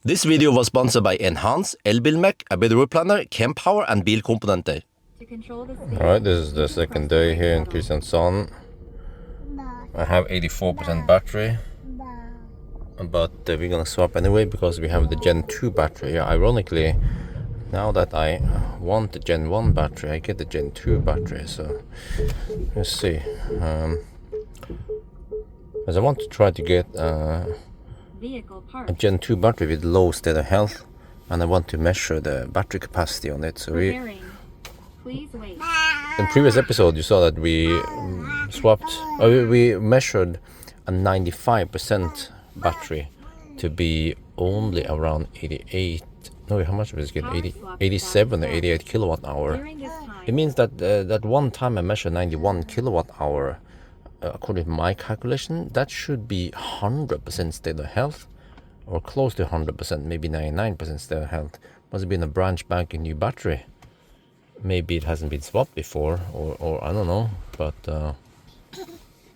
This video was sponsored by Enhance, Elbilmek, a bit planner, Kempower and bilkomponenter. Alright, this is the second day here in Kristiansand. I have 84% battery, but we're gonna swap anyway because we have the Gen 2 battery. Ironically, now that I want the Gen 1 battery, I get the Gen 2 battery, so let's see. As I want to try to get a Gen 2 battery with low state of health, and I want to measure the battery capacity on it. So in previous episode you saw that we we measured a 95% battery to be only around 88. No, how much was it? 87 or 88 kilowatt hour. It means that that one time I measured 91 kilowatt hour. According to my calculation, that should be 100% state of health, or close to 100%, maybe 99% state of health. Must have been a branch bank new battery. Maybe it hasn't been swapped before, or I don't know, but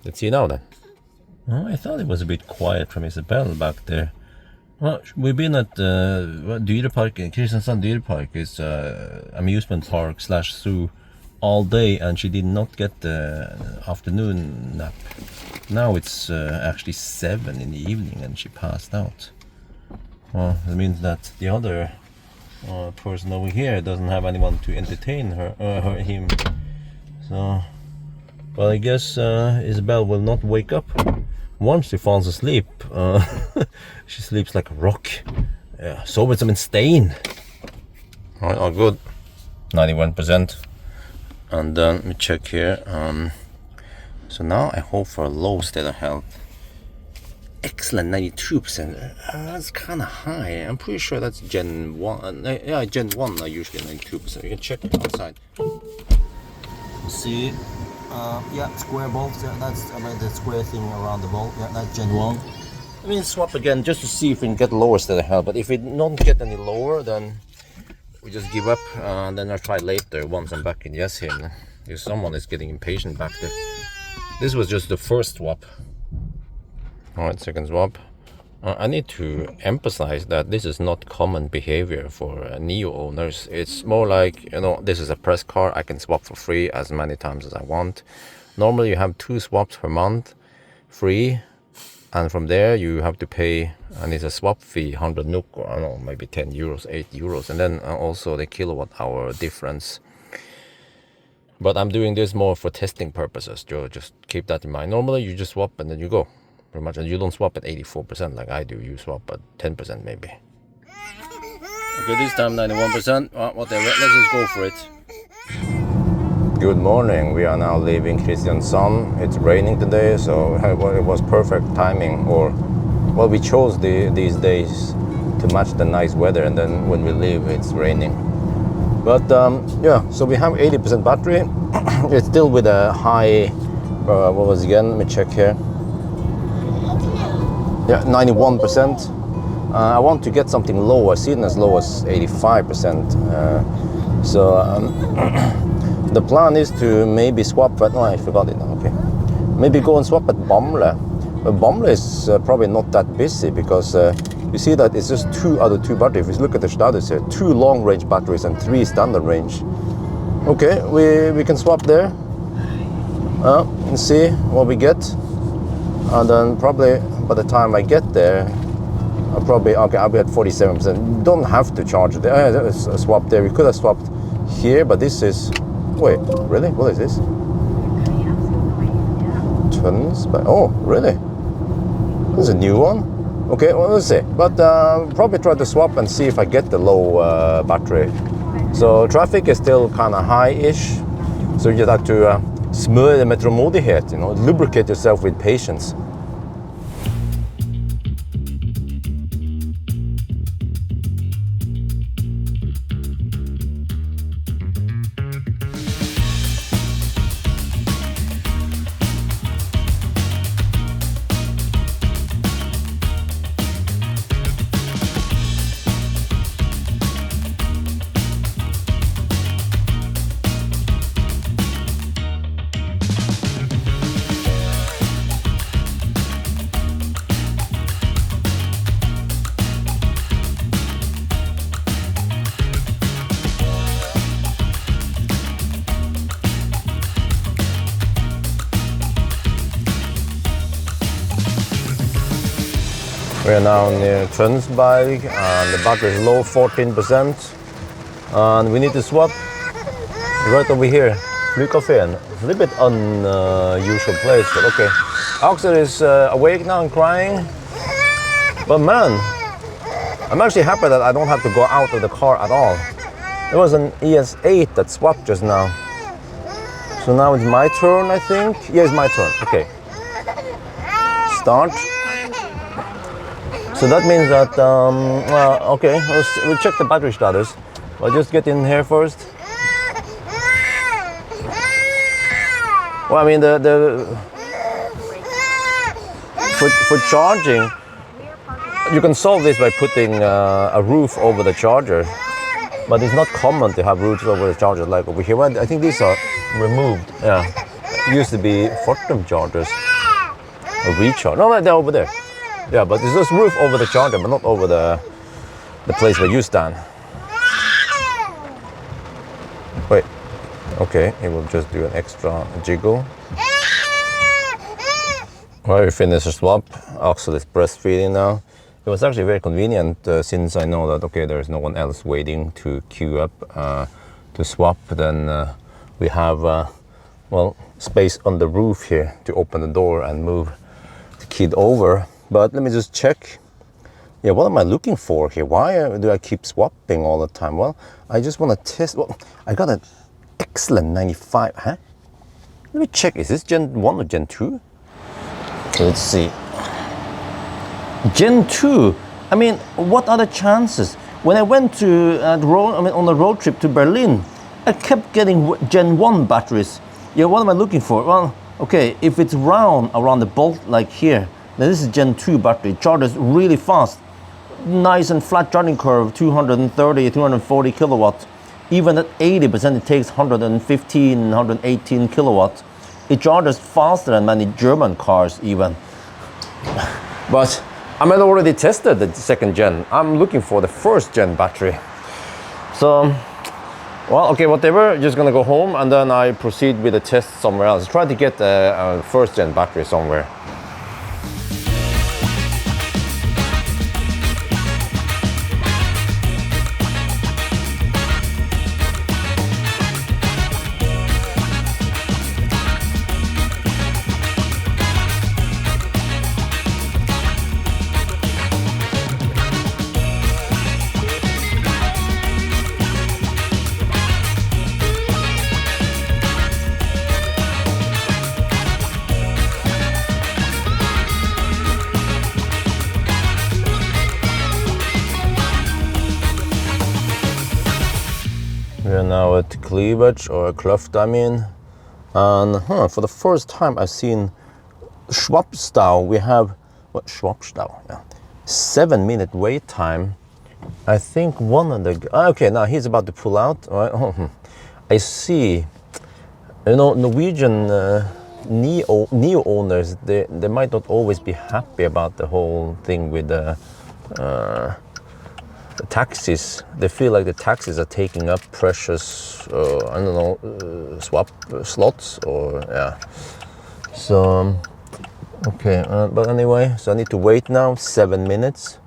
let's see now then. Oh, I thought it was a bit quiet from Isabel back there. Well, we've been at Dyrepark, Kristiansand Dyrepark is amusement park / zoo all day, and she did not get the afternoon nap. Now it's actually 7 in the evening and she passed out. Well, that means that the other person over here doesn't have anyone to entertain him. So, well, I guess Isabel will not wake up. Once she falls asleep, she sleeps like a rock. Yeah, so with some stain. Alright, all good. 91%. And then let me check here. So now I hope for a low state of health. Excellent, 92%. That's kind of high. I'm pretty sure that's Gen 1. Yeah, Gen 1 are usually 92%. You can check it outside. See, yeah, square bolts. Yeah, that's the square thing around the bolt. Yeah, that's Gen 1. I mean, swap again just to see if we can get lower state of health. But if we don't get any lower, then we just give up, and then I'll try later once I'm back in yes here. If someone is getting impatient back there. This was just the first swap. Alright, second swap. I need to emphasize that this is not common behavior for Nio owners. It's more like, you know, this is a press car. I can swap for free as many times as I want. Normally you have 2 swaps per month free, and from there you have to pay, and it's a swap fee, 100 NOK, or I don't know, maybe 10 euros, 8 euros, and then also the kilowatt hour difference. But I'm doing this more for testing purposes, just keep that in mind. Normally you just swap and then you go, pretty much, and you don't swap at 84% like I do, you swap at 10% maybe. Okay, this time 91%, whatever, let's just go for it. Good morning, we are now leaving Kristiansand. It's raining today, so it was perfect timing, or well, we chose these days to match the nice weather, and then when we leave it's raining. But yeah, so we have 80% battery. It's still with a high, what was it again, let me check here. Yeah, 91%. I want to get something lower. I see it as low as 85%. The plan is to maybe swap at, no, I forgot it now, okay. Maybe go and swap at Bamble. But Bamble is probably not that busy because you see that it's just 2 batteries. If you look at the status here, 2 long range batteries and 3 standard range. Okay, we can swap there and see what we get. And then probably by the time I get there, I'll be at 47%. Don't have to charge there. There's a swap there. We could have swapped here, but this is, wait, really? What is this? Tons, but oh, really? This is a new one. Okay, well, let's see. But probably try to swap and see if I get the low battery. So traffic is still kind of high-ish. So you just have to smøre det med tålmodighet, you know, lubricate yourself with patience. We're now near Tønsberg and the battery is low, 14%. And we need to swap right over here, Flycaféen. It's a little bit unusual place, but okay. Axel is awake now and crying. But man, I'm actually happy that I don't have to go out of the car at all. There was an ES8 that swapped just now. So now it's my turn, I think. Yeah, it's my turn. Okay. Start. So that means that, okay, we'll check the battery status. I'll just get in here first. Well, I mean, for charging, you can solve this by putting a roof over the charger. But it's not common to have roofs over the chargers like over here. I think these are removed. Yeah, it used to be Fortum chargers. A recharge. No, they're over there. Yeah, but it's just roof over the charger, but not over the place where you stand. Wait. Okay, it will just do an extra jiggle. Well, we finished the swap. Axel is breastfeeding now. It was actually very convenient since I know that, okay, there's no one else waiting to queue up to swap. Then we have, well, space on the roof here to open the door and move the kid over. But let me just check. Yeah, what am I looking for here? Why do I keep swapping all the time? Well, I just want to test. Well, I got an excellent 95, huh? Let me check. Is this Gen 1 or Gen 2? Let's see. Gen 2. I mean, what are the chances? When I went to on a road trip to Berlin, I kept getting Gen 1 batteries. Yeah, what am I looking for? Well, okay, if it's round around the bolt like here, then this is Gen 2 battery. It charges really fast. Nice and flat charging curve, 230, 240 kilowatts. Even at 80%, it takes 115, 118 kilowatts. It charges faster than many German cars even. But I might already tested the second gen. I'm looking for the first gen battery. So, well, okay, whatever. Just gonna go home and then I proceed with the test somewhere else. Try to get a first gen battery somewhere. We are now at cleavage or cleft, I mean. And for the first time I've seen Schwabstau. We have, what, Schwabstau? Yeah. 7-minute wait time. I think one of the, okay, now he's about to pull out. All right. I see. You know, Norwegian Nio owners, they might not always be happy about the whole thing with the taxis. They feel like the taxis are taking up precious, I don't know, swap slots or, yeah. So, okay, but anyway, so I need to wait now 7 minutes.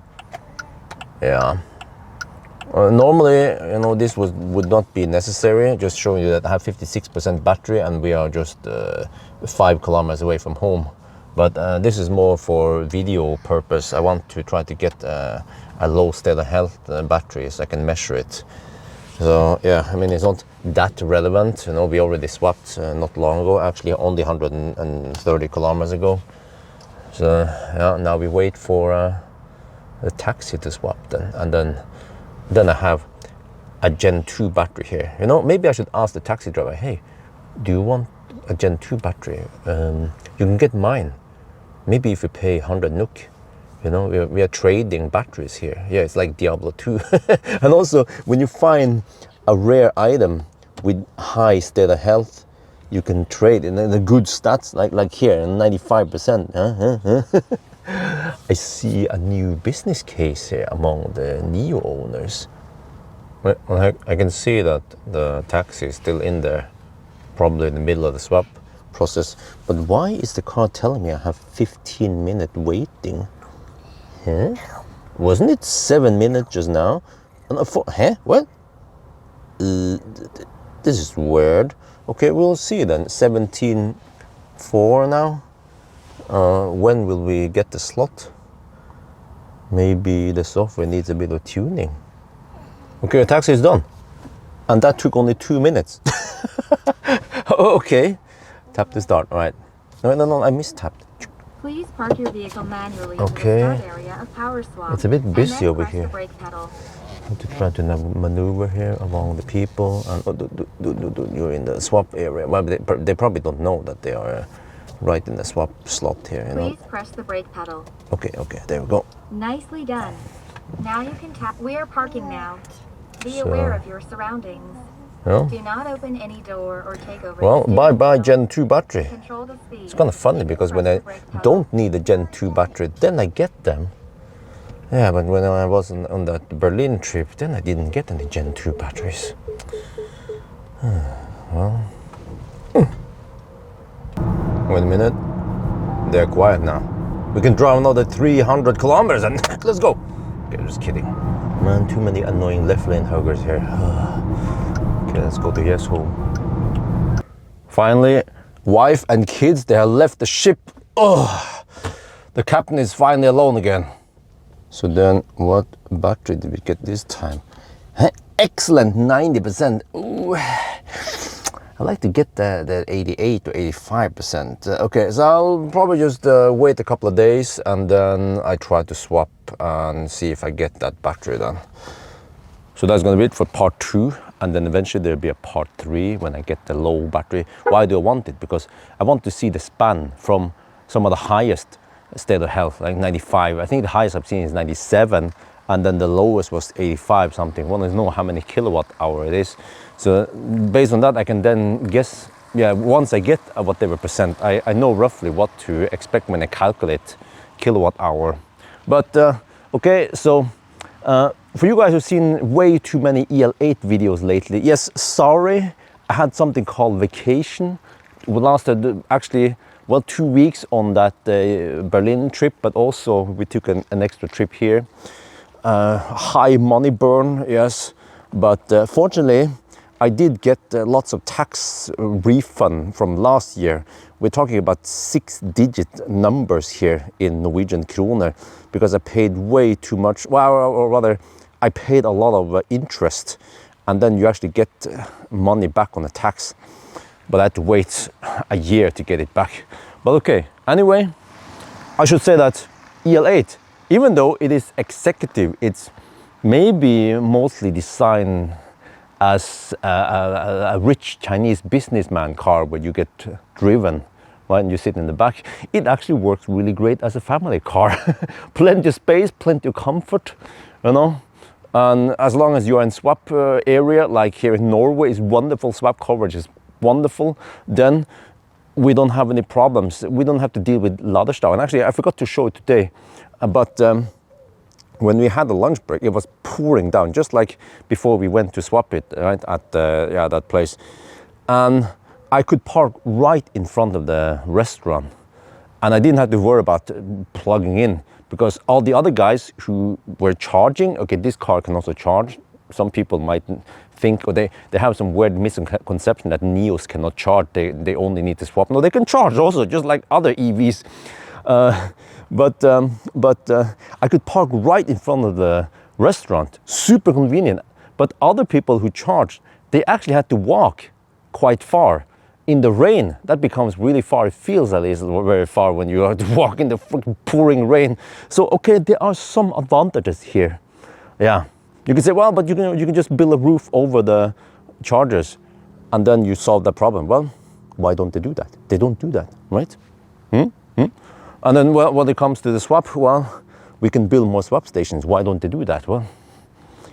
Yeah. Normally, you know, this would not be necessary. Just showing you that I have 56% battery and we are just 5 kilometers away from home. But this is more for video purpose. I want to try to get a low state of health battery so I can measure it. So yeah, I mean, it's not that relevant. You know, we already swapped not long ago, actually only 130 kilometers ago. So yeah, now we wait for the taxi to swap then, and then I have a Gen 2 battery here. You know, maybe I should ask the taxi driver, hey, do you want a Gen 2 battery? You can get mine. Maybe if you pay 100 NOK. You know, we are trading batteries here. Yeah, it's like Diablo 2. And also, when you find a rare item with high state of health, you can trade in the good stats, like here, 95%. I see a new business case here among the Nio owners. Well, I can see that the taxi is still in there, probably in the middle of the swap process. But why is the car telling me I have 15-minute waiting? Huh? Wasn't it 7 minutes just now? No, huh? What? This is weird. Okay, we'll see then. 17:04 now. When will we get the slot? Maybe the software needs a bit of tuning. Okay, the taxi is done. And that took only 2 minutes. Okay. Tap to start, all right. No, I mistapped. Please park your vehicle manually Okay. in the start area of Power Swap. It's a bit busy over press the here. brake pedal. I have to try to maneuver here among the people. And you're in the swap area. Well, they probably don't know that they are right in the swap slot here. You know? Please press the brake pedal. Okay, there we go. Nicely done. Now you can tap. We are parking now. Be So- aware of your surroundings. No? Do not open any door or take over. Well, the steering bye wheel. Gen 2 battery. Control the speed. It's kind of funny because when I don't need a Gen 2 battery, then I get them. Yeah, but when I was on that Berlin trip, then I didn't get any Gen 2 batteries. Well. Wait a minute. They're quiet now. We can drive another 300 kilometers and let's go. Okay, just kidding. Man, too many annoying left lane huggers here. Okay, let's go to yes home. Finally, wife and kids, they have left the ship. Oh, the captain is finally alone again. So then, what battery did we get this time? Excellent, 90%. Ooh. I like to get the 88 or 85%. Okay, so I'll probably just wait a couple of days and then I try to swap and see if I get that battery then. So that's gonna be it for part 2, and then eventually there'll be a part 3 when I get the low battery. Why do I want it? Because I want to see the span from some of the highest state of health, like 95. I think the highest I've seen is 97, and then the lowest was 85 something. I want to know how many kilowatt hour it is. So based on that, I can then guess, yeah, once I get whatever percent, I know roughly what to expect when I calculate kilowatt hour. But okay, so for you guys who've seen way too many EL8 videos lately, yes, sorry, I had something called vacation. It lasted actually, well, 2 weeks on that Berlin trip, but also we took an extra trip here. High money burn, yes, but fortunately, I did get lots of tax refund from last year. We're talking about 6-digit numbers here in Norwegian kroner because I paid way too much, well, or rather, I paid a lot of interest, and then you actually get money back on the tax. But I had to wait a year to get it back. But okay, anyway, I should say that EL8, even though it is executive, it's maybe mostly designed as a rich Chinese businessman car where you get driven when you sit in the back. It actually works really great as a family car. Plenty of space, plenty of comfort, you know. And as long as you're in swap area, like here in Norway, is wonderful, swap coverage is wonderful, then we don't have any problems. We don't have to deal with Ladestad. And actually, I forgot to show it today, but when we had the lunch break, it was pouring down, just like before we went to swap it, right, at that place. And I could park right in front of the restaurant. And I didn't have to worry about plugging in, because all the other guys who were charging, okay, this car can also charge. Some people might think, or they have some weird misconception that Nios cannot charge, they only need to swap. No, they can charge also, just like other EVs. But I could park right in front of the restaurant, super convenient. But other people who charged, they actually had to walk quite far. In the rain, that becomes really far. It feels at least very far when you have to walk in the pouring rain. So, okay, there are some advantages here. Yeah, you can say, well, but you can just build a roof over the chargers and then you solve the problem. Well, why don't they do that? They don't do that, right? And then, well, when it comes to the swap, well, we can build more swap stations. Why don't they do that? Well,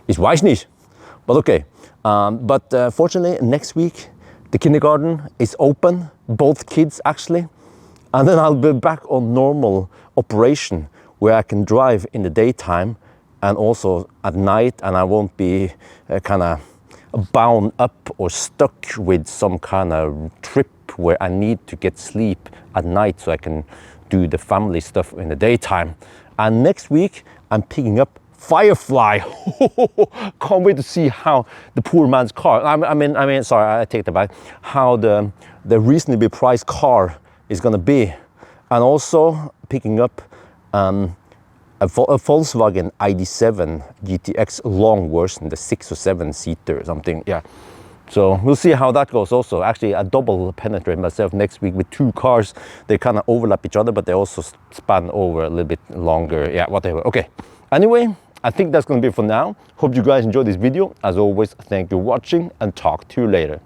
it's weiß nicht. But okay. Fortunately, next week, the kindergarten is open, both kids actually. And then I'll be back on normal operation where I can drive in the daytime and also at night, and I won't be kind of bound up or stuck with some kind of trip where I need to get sleep at night so I can do the family stuff in the daytime. And next week, I'm picking up Firefly. Can't wait to see how the poor man's car, I mean, sorry, I take that back, how the reasonably priced car is gonna be. And also picking up a Volkswagen ID7 GTX long version, the 6 or 7 seater or something, yeah. So we'll see how that goes also. Actually, I double penetrate myself next week with 2 cars. They kind of overlap each other, but they also span over a little bit longer. Yeah, whatever. Okay. Anyway, I think that's going to be it for now. Hope you guys enjoyed this video. As always, thank you for watching and talk to you later.